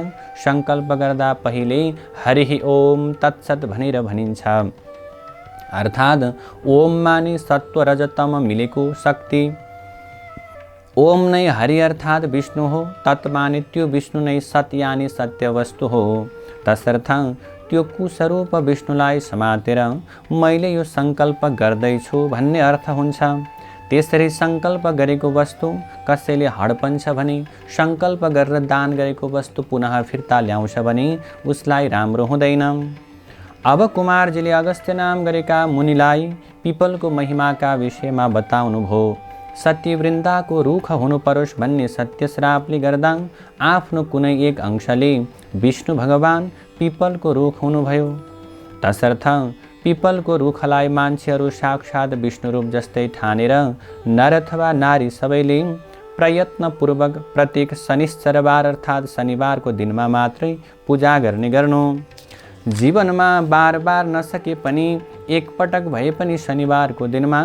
सङ्कल्प गर्दा पहिले हरि ओम तत्सत भनेर भनिन्छ। अर्थात् ओम माने सत्व रजतम मिलेको शक्ति। ओम नै हरि अर्थात् विष्णु हो। तत् माने त्यो विष्णु नै सत यानि सत्य वस्तु हो। तसर्थ त्यो कुस्वरूप विष्णुलाई समातेर मैले यो सङ्कल्प गर्दैछु भन्ने अर्थ हुन्छ। त्यसरी सङ्कल्प गरेको वस्तु कसैले हडपन्छ भने, सङ्कल्प गरेर दान गरेको वस्तु पुनः फिर्ता ल्याउँछ भने उसलाई राम्रो हुँदैन। अब कुमारजीले अगस्त्य नाम गरेका मुनिलाई पिपलको महिमाका विषयमा बताउनु भयो। सत्यवृन्दाको रुख हुनु परोस् भन्ने सत्य श्रापले गर्दा आफ्नो कुनै एक अंशले विष्णु भगवान पिपलको रुख हुनुभयो। तसर्थ पिपलको रुखलाई मान्छेहरू साक्षात् विष्णु रूप जस्तै ठानेर नर अथवा नारी सबैले प्रयत्नपूर्वक प्रत्येक शनिश्चरबार अर्थात् शनिबारको दिनमा मात्रै पूजा गर्ने गर्नु। जीवनमा बार बार नसके पनि एकपटक भए पनि शनिबारको दिनमा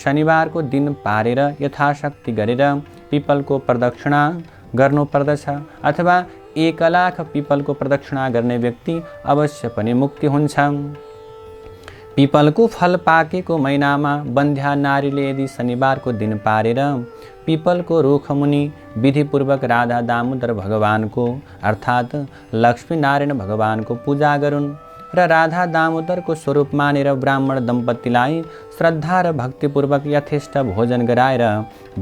शनिबारको दिन पारेर यथाशक्ति गरेर पिपलको प्रदक्षिणा गर्नुपर्दछ। अथवा 1 लाख पिपलको प्रदक्षिणा गर्ने व्यक्ति अवश्य पनि मुक्ति हुन्छ। पिपलको फल पाकेको महिनामा बन्ध्या नारीले यदि शनिबारको दिन पारेर पिपलको रुख मुनि विधिपूर्वक राधा दामोदर भगवानको अर्थात् लक्ष्मी नारायण भगवानको पूजा गरून् र राधा दामोदरको स्वरूप मानेर ब्राह्मण दम्पतिलाई श्रद्धा र भक्तिपूर्वक यथेष्ट भोजन गराएर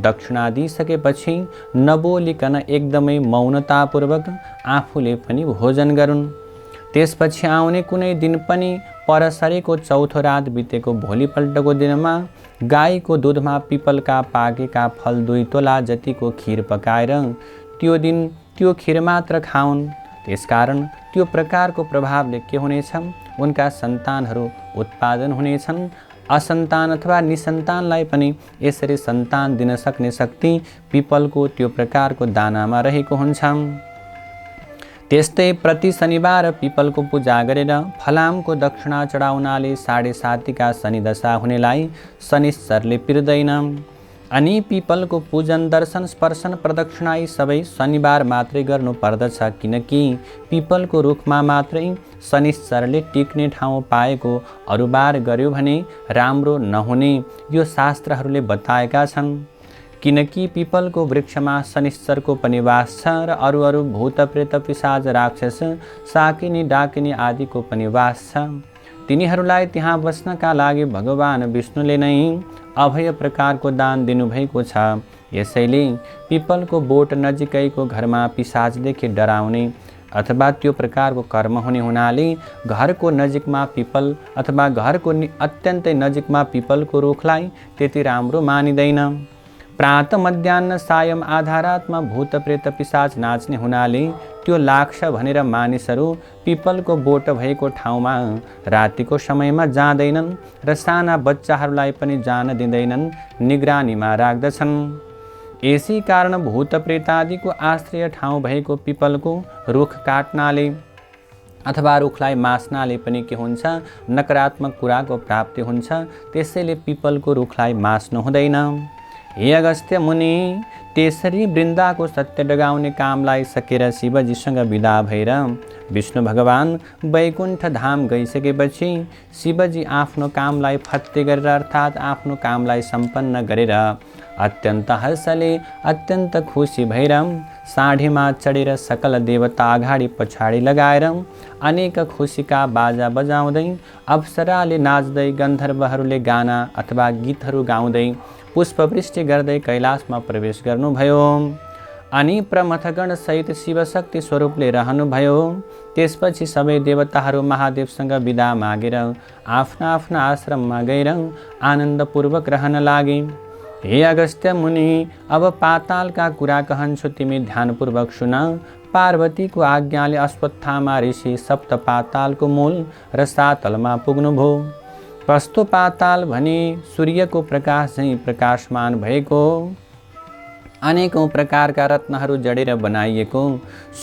दक्षिणा दिइसकेपछि नबोलिकन एकदमै मौनतापूर्वक आफूले पनि भोजन गरून्। त्यसपछि आउने कुनै दिन पनि परसरेको चौथो रात बितेको भोलिपल्टको दिनमा गाईको दुधमा पिपलका पाकेका फल 2 तोला जतिको खीर पकाएर त्यो दिन त्यो खीर मात्र खाउन्। त्यसकारण त्यो प्रकारको प्रभावले के हुनेछ, उनका सन्तानहरू उत्पादन हुनेछन्। असन्तान अथवा निसन्तानलाई पनि यसरी सन्तान दिन सक्ने शक्ति पिपलको त्यो प्रकारको दानामा रहेको हुन्छ। त्यस्तै प्रति शनिबार पिपलको पूजा गरेर फलामको दक्षिणा चढाउनाले 7.5 शनि दशा हुनेलाई शनिश्चरले पिर्दैन। अनि पिपलको पूजन दर्शन स्पर्शन प्रदक्षिणा यी सबै शनिबार मात्रै गर्नु पर्दछ। किनकि पिपलको रुखमा मात्रै शनिश्चरले टिक्ने ठाउँ पाएको अरू बार गर्यो भने राम्रो नहुने यो शास्त्रहरूले बताएका छन्। किनकि पिपलको वृक्षमा शनिश्चरको पनि वास छ र अरू अरू भूत प्रेत पिशाच राक्षस साकिनी डाकिनी आदिको पनि वास छ। तिनीहरूलाई त्यहाँ बस्नका लागि भगवान विष्णुले नै अभय प्रकारको दान दिनुभएको छ। यसैले पिपलको बोट नजिकैको घरमा पिशाचदेखि डराउने अथवा त्यो प्रकारको कर्म हुने हुनाले घरको नजिकमा पिपल अथवा घरको अत्यन्तै नजिकमा पिपलको रुखलाई त्यति राम्रो मानिँदैन। प्रात मध्याह्न सायं आधारात्मा भूत प्रेत पिशाच नाच्ने हुनाले त्यो लाग्छ भनेर मानिसहरू पिपलको बोट भएको ठाउँमा रातिको समयमा जाँदैनन् र साना बच्चाहरूलाई पनि जान दिँदैनन्, निगरानीमा राख्दछन्। यसै कारण भूत प्रेतादिको आश्रय ठाउँ भएको पिपलको रुख काट्नाले अथवा रुखलाई मास्नाले पनि के हुन्छ, नकारात्मक कुराको प्राप्ति हुन्छ। त्यसैले पिपलको रुखलाई मास्नु हुँदैन। हे अगस्त्य मुनि, त्यसरी वृन्दाको सत्य डगाउने कामलाई सकेर शिवजीसँग विदा भएर विष्णु भगवान वैकुण्ठ धाम गइसकेपछि शिवजी आफ्नो कामलाई फत्ते गरेर अर्थात् आफ्नो कामलाई सम्पन्न गरेर अत्यन्त हर्षले अत्यन्त खुसी भएर साँढेमा चढेर सकल देवता अगाडि पछाडि लगाएर अनेक खुसीका बाजा बजाउँदै अप्सराले नाच्दै गन्धर्वहरूले गाना अथवा गीतहरू गाउँदै पुष्पवृष्टि गर्दै कैलाशमा प्रवेश गर्नुभयो। अनि प्रमथगण सहित शिवशक्ति स्वरूपले रहनुभयो। त्यसपछि सबै देवताहरू महादेवसँग विदा मागेर आफ्ना आफ्ना आश्रममा गएर आनन्दपूर्वक रहन लागे। हे अगस्त्य मुनि, अब पातालका कुरा कहन्छु, तिमी ध्यानपूर्वक सुन। पार्वतीको आज्ञाले अश्वत्थामा ऋषि सप्त पातालको मूल र सातलमा पुग्नुभयो। कस्तो पाताल भने सूर्यको प्रकाश झैँ प्रकाशमान भएको अनेकौं प्रकारका रत्नहरू जडेर बनाइएको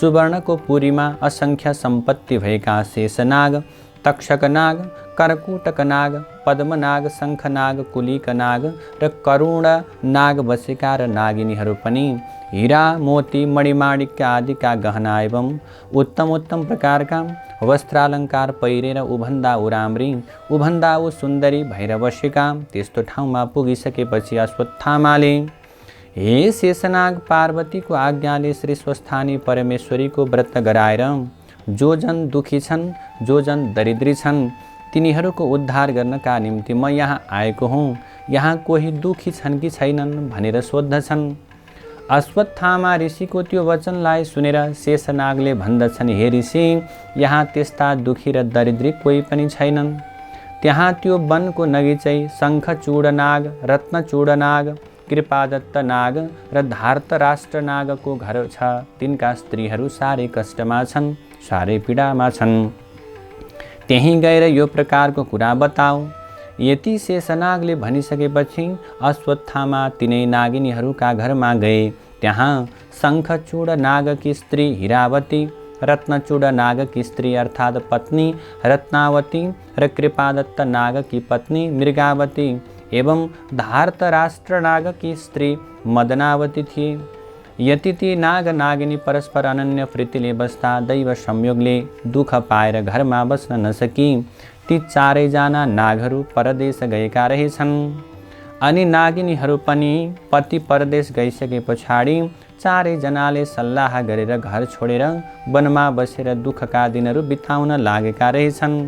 सुवर्णको पुरीमा असंख्य सम्पत्ति भएका शेषनाग, तक्षकनाग, कर्कुटकनाग, पद्मनाग, शङ्खनाग, कुलिकनाग र करुण नाग बसेका र नागिनीहरू पनि हीरा, मोती, मणिमाणिक्य आदिका गहना एवं उत्तम उत्तम प्रकारका वस्त्रालङ्कार पहिरेर उभन्दा उराम्री उभन्दा उ सुन्दरी भएर बसेका त्यस्तो ठाउँमा पुगिसकेपछि अश्वत्थामाले, हे शेषनाग, पार्वतीको आज्ञाले श्री स्वस्थानी परमेश्वरीको व्रत गराएर जो जन दुखी छन्, जो जन दरिद्री छन्, तिनीहरूको उद्धार गर्नका निम्ति म यहाँ आएको हुँ। यहाँ कोही दुखी छन् कि छैनन् भनेर सोध्दछन्। अश्वत्थामा ऋषिको त्यो वचनलाई सुनेर शेषनागले भन्दछन्, हे ऋषि, यहाँ त्यस्ता दुखी र दरिद्री कोही पनि छैनन्। त्यहाँ त्यो वनको नगिचै शङ्खचूड नाग, रत्नचूड नाग, कृपादत्त नाग र धार्तराष्ट्र नागको घर छ। तिनका स्त्रीहरू साह्रै कष्टमा छन्, साह्रै पीडामा छन्। त्यहीँ गएर यो प्रकारको कुरा बताऊ। यति शेषनागले भनिसकेपछि अश्वत्थामा तिनै नागिनीहरूका घरमा गए। त्यहाँ शङ्खचूड नागकी स्त्री हिरावती, रत्नचूड नागकी स्त्री अर्थात् पत्नी रत्नावती र कृपादत्त नागकी पत्नी मृगावती एवं धार्तराष्ट्र नागकी स्त्री मदनावती थिए। यति ती नाग नागिनी परस्पर अनन्य प्रीतिले बस्दा दैव संयोगले दुःख पाएर घरमा बस्न नसकी ती चारैजना नागहरू परदेश गएका रहेछन्। अनि नागिनीहरू पनि पति परदेश गइसके पछाडि चारैजनाले सल्लाह गरेर घर छोडेर वनमा बसेर दुःखका दिनहरू बिताउन लागेका रहेछन्।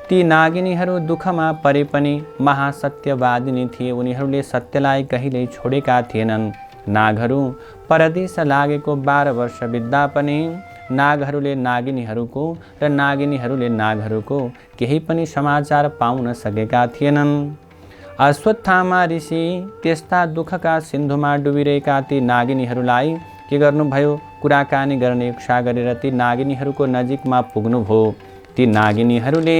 ती नागिनीहरू दुःखमा परे पनि महासत्यवादिनी थिए। उनीहरूले सत्यलाई कहिल्यै छोडेका थिएनन्। नागहरू परदेश लागेको 12 वर्ष बित्दा पनि नागहरूले नागिनीहरूको र नागिनीहरूले नागहरूको केही पनि समाचार पाउन सकेका थिएनन्। अश्वत्थामा ऋषि त्यस्ता दुःखका सिन्धुमा डुबिरहेका ती नागिनीहरूलाई के गर्नुभयो, कुराकानी गर्ने इच्छा गरेर ती नागिनीहरूको नजिकमा पुग्नुभयो। ती नागिनीहरूले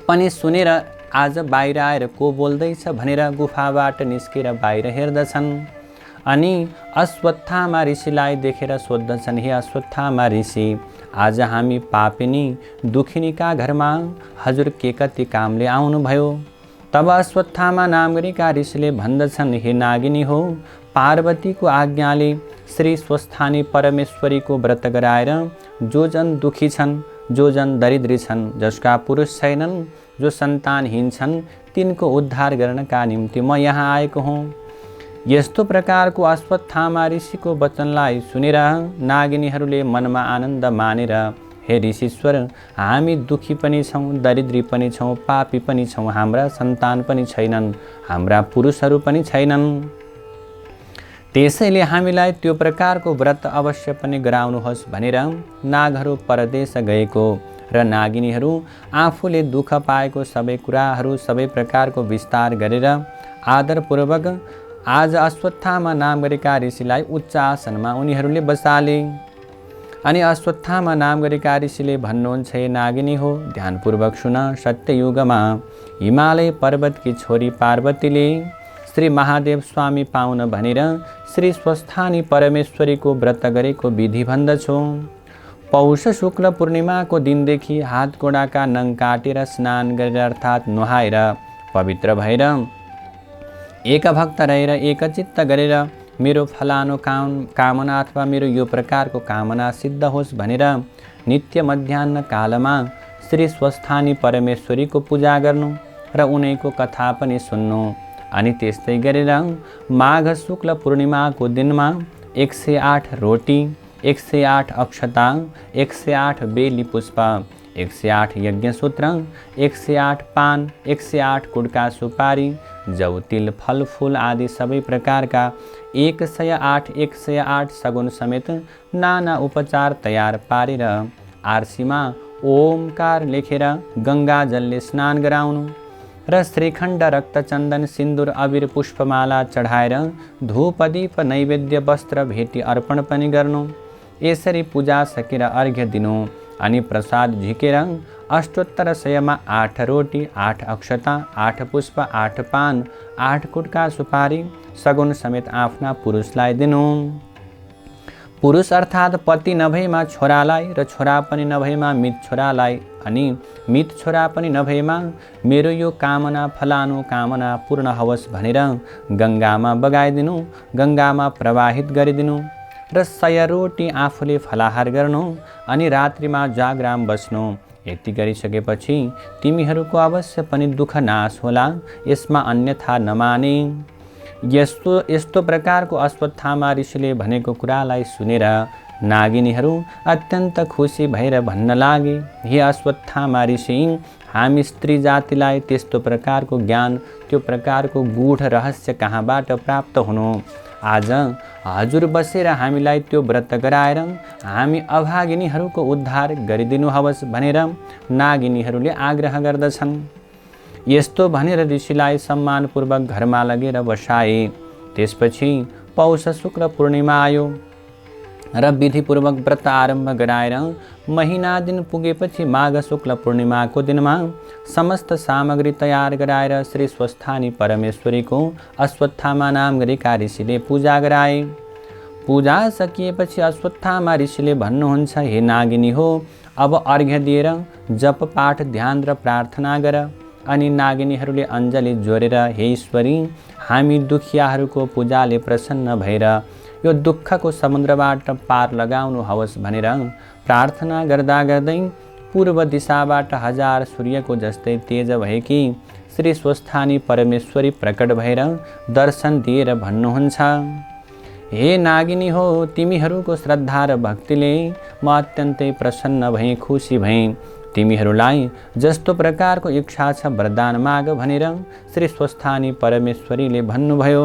पनि सुनेर आज बाहिर आएर को बोल्दैछ भनेर गुफाबाट निस्केर बाहिर हेर्दछन्। अनि अश्वत्थामा ऋषिलाई देखेर सोध्दछन्, हे अश्वत्थामा ऋषि, आज हामी पापिनी दुखिनीका घरमा हजुर के कति कामले आउनुभयो। तब अश्वत्थामा नाम गरेका ऋषिले भन्दछन्, हे नागिनी हो, पार्वतीको आज्ञाले श्री स्वस्थानी परमेश्वरीको व्रत गराएर जो जन दुखी छन्, जो जन दरिद्री छन्, जसका पुरुष छैनन्, जो सन्तानहीन छन्, तिनको उद्धार गर्नका निम्ति म यहाँ आएको हुँ। यस्तो प्रकारको अश्वत्थामा ऋषिको वचनलाई सुनेर नागिनीहरूले मनमा आनन्द मानेर, हे ऋषीश्वर, हामी दुखी पनि छौँ, दरिद्री पनि छौँ, पापी पनि छौँ, हाम्रा सन्तान पनि छैनन्, हाम्रा पुरुषहरू पनि छैनन्। त्यसैले हामीलाई त्यो प्रकारको व्रत अवश्य पनि गराउनुहोस् भनेर नागहरू परदेश गएको र नागिनीहरू आफूले दुःख पाएको सबै कुराहरू सबै प्रकारको विस्तार गरेर आदरपूर्वक आज अश्वत्थामा नाम गरेका ऋषिलाई उच्च आसनमा उनीहरूले बसाले। अनि अश्वत्थामा नाम गरेका ऋषिले भन्नुहुन्छ, हे नागिनी हो, ध्यानपूर्वक सुन। सत्ययुगमा हिमालय पर्वतकी छोरी पार्वतीले श्री महादेव स्वामी पाउन भनेर श्री स्वस्थानी परमेश्वरीको व्रत गरेको विधि भन्दछौ। पौष शुक्ल पूर्णिमाको दिनदेखि हात गोडाका नङ काटेर स्नान गरेर अर्थात् नुहाएर पवित्र भएर एकभक्त रहेर एकचित्त गरेर मेरो फलानो कामना अथवा मेरो यो प्रकारको कामना सिद्ध होस् भनेर नित्य मध्याह्न कालमा श्री स्वस्थानी परमेश्वरीको पूजा गर्नु र उनैको कथा पनि सुन्नु। अनि त्यस्तै गरेर माघ शुक्ल पूर्णिमाको दिनमा 108 रोटी, 108 अक्षता, 108 बेली पुष्प, 108 यज्ञसूत्र, 108 पान, 108 कुडका सुपारी, जौ तिल फलफूल आदि सबै प्रकारका 108 सगुन समेत नाना उपचार तयार पारेर आरसीमा ओमकार लेखेर गङ्गा जलले स्नान गराउनु र श्रीखण्ड रक्तचन्दन सिन्दुर अबिर पुष्पमाला चढाएर धूप दीप नैवेद्य वस्त्र भेटी अर्पण पनि गर्नु। यसरी पूजा सकेर अर्घ्य दिनु अनि प्रसाद झिकेर अष्टोत्तर सयमा 8 रोटी, 8 अक्षता, 8 पुष्प, 8 पान, 8 कुटका सुपारी सगुन समेत आफ्ना पुरुषलाई दिनु। पुरुष अर्थात् पति नभएमा छोरालाई र छोरा पनि नभएमा मित छोरालाई अनि मित छोरा पनि नभएमा मेरो यो कामना फलानु कामना पूर्ण होस् भनेर गङ्गामा बगाइदिनु, गङ्गामा प्रवाहित गरिदिनु र 100 रोटी आफूले फलाहार गर्नु अनि रात्रिमा जागराम बस्नु। यति गरिसकेपछि तिमीहरूको अवश्य पनि दुःख नाश होला, यसमा अन्यथा नमाने। यस्तो प्रकारको अश्वत्थामा ऋषिले भनेको कुरालाई सुनेर नागिनीहरू अत्यन्त खुसी भएर भन्न लागे, हे अश्वत्थामा ऋषि, हामी स्त्री जातिलाई त्यस्तो प्रकारको ज्ञान, त्यो प्रकारको गूढ रहस्य कहाँबाट प्राप्त हुनु? आज हजुर बसेर हामीलाई त्यो व्रत गराएर हामी अभागिनीहरूको उद्धार गरिदिनुहोस् भनेर नागिनीहरूले आग्रह गर्दछन्। यस्तो भनेर ऋषिलाई सम्मानपूर्वक घरमा लगेर बसाए। त्यसपछि पौष शुक्ल पूर्णिमा आयो र विधिपूर्वक व्रत आरम्भ गराएर महिना दिन पुगेपछि माघ शुक्ल पूर्णिमाको दिनमा समस्त सामग्री तयार गराएर श्री स्वस्थानी परमेश्वरीको अश्वत्थामा नाम गरेका ऋषिले पूजा गराए। पूजा सकिएपछि अश्वत्थामा ऋषिले भन्नुहुन्छ, हे नागिनी हो, अब अर्घ्य दिएर जप पाठ ध्यान र प्रार्थना गर। अनि नागिनीहरूले अञ्जली जोडेर, हे ईश्वरी, हामी दुखियाहरूको पूजाले प्रसन्न भएर यो दुःखको समुद्रबाट पार लगाउनुहोस् भनेर प्रार्थना गर्दा गर्दै पूर्व दिशाबाट 1000 सूर्यको जस्तै तेज भएकी श्री स्वस्थानी परमेश्वरी प्रकट भएर दर्शन दिएर भन्नुहुन्छ, हे नागिनी हो, तिमीहरूको श्रद्धा र भक्तिले म अत्यन्तै प्रसन्न भएँ, खुसी भएँ। तिमीहरूलाई जस्तो प्रकारको इच्छा छ वरदान माग भनेर श्री स्वस्थानी परमेश्वरीले भन्नुभयो।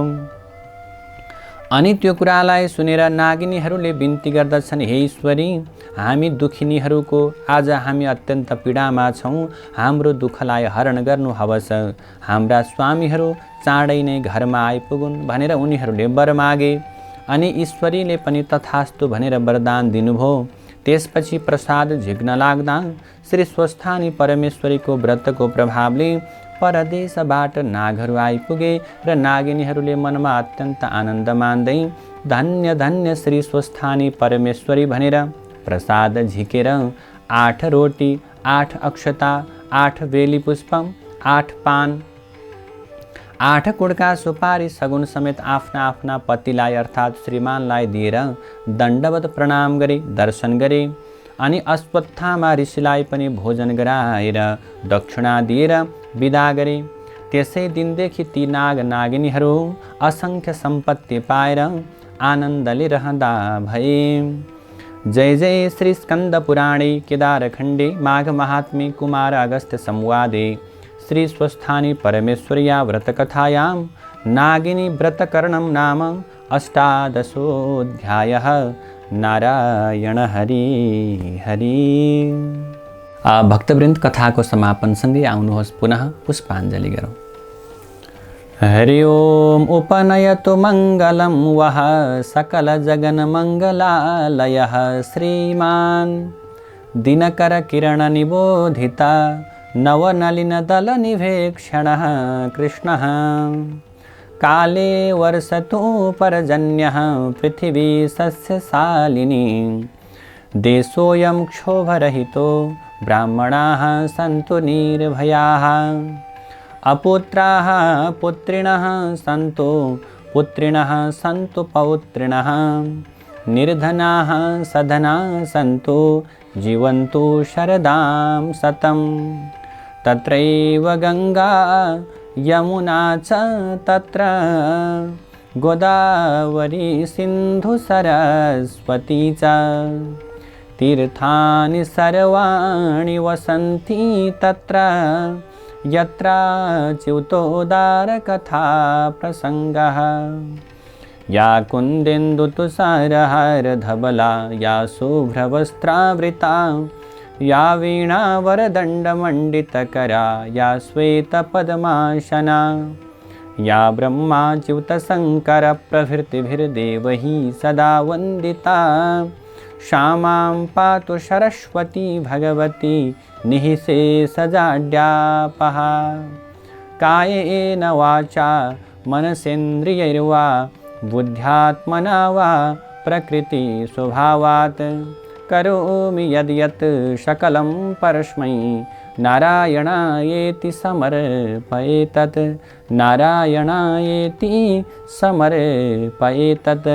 अनि त्यो कुरालाई सुनेर नागिनीहरूले बिन्ती गर्दछन्, हे ईश्वरी, हामी दुखिनीहरूको आज हामी अत्यन्त पीडामा छौँ, हाम्रो दुःखलाई हरण गर्नुहोस्। हाम्रा स्वामीहरू चाँडै नै घरमा आइपुगुन् भनेर उनीहरूले वर मागे। अनि ईश्वरीले पनि तथास्तु भनेर वरदान दिनुभयो। त्यसपछि प्रसाद झिक्न लाग्दा श्री स्वस्थानी परमेश्वरीको व्रतको प्रभावले परदेशबाट नागहरू आइपुगे र नागिनीहरूले मनमा अत्यन्त आनन्द मान्दै धन्य धन्य श्री स्वस्थानी परमेश्वरी भनेर प्रसाद झिकेर 8 रोटी, 8 अक्षता, 8 बेली पुष्प, 8 पान, 8 कुडका सुपारी सगुन समेत आफ्ना आफ्ना पतिलाई अर्थात् श्रीमानलाई दिएर दण्डवत प्रणाम गरे, दर्शन गरे। अनि अश्वत्थामा ऋषिलाई पनि भोजन गराएर दक्षिणा दिएर विदा गरे। त्यसै दिनदेखि ती नाग नागिनीहरू असङ्ख्य सम्पत्ति पाएर आनन्दले रहँदा भए। जय जय श्री स्कंद पुराणे केदारखण्डे माघ महात्म्ये कुमार अगस्त्य संवादे श्री स्वस्थानी परमेश्वर्या व्रतकथायां नागिनी व्रतकरणं नाम अष्टादशोऽध्यायः। नारायण हरि हरि। भक्तवृन्द, कथाको समापनसँगै आउनुहोस् पुनः पुष्पाञ्जलि गरौँ। हरि ओम उपनयतु मङ्गलं वः सकल जगन मङ्गलालयः श्रीमान् दिनकर किरण निबोधिता नवनलिन दल निवेक्षणः कृष्णः। काले वर्षतु पर्जन्यः पृथिवी सस्यशालिनी देशोऽयं क्षोभरहितो ब्राह्मणाः सन्तु निर्भयाः। अपुत्राः पुत्रिणः सन्तु पुत्रिणः सन्तु पौत्रिणः निर्धनाः सधनाः सन्तु जीवन्तु शरदां शतं। तत्रैव गङ्गा यमुना च तत्र गोदावरी सिन्धु सरस्वती च तीर्थानि सर्वाणि वसन्ति तत्र यत्र च्युतोदारकथा प्रसङ्गः। या कुन्देन्दुतुषारहारधवला या शुभ्रवस्त्रावृता या वीणावरदण्डमण्डितकरा या श्वेतपद्मासना या ब्रह्माच्युतशङ्करप्रभृतिभिर्देवैः सदा वन्दिता क्षामां पातु सरस्वती भगवती निःशेषजाड्यापहा। कायेन वाचा मनसेन्द्रियैर्वा बुद्ध्यात्मना वा प्रकृतिस्वभावात् करोमि यद्यत् सकलं परस्मै नारायणायेति समर्पयेतत्। नारायणायेति समर्पयेतत्।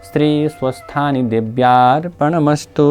श्री स्वस्थानी दिव्यार्पणमस्तु।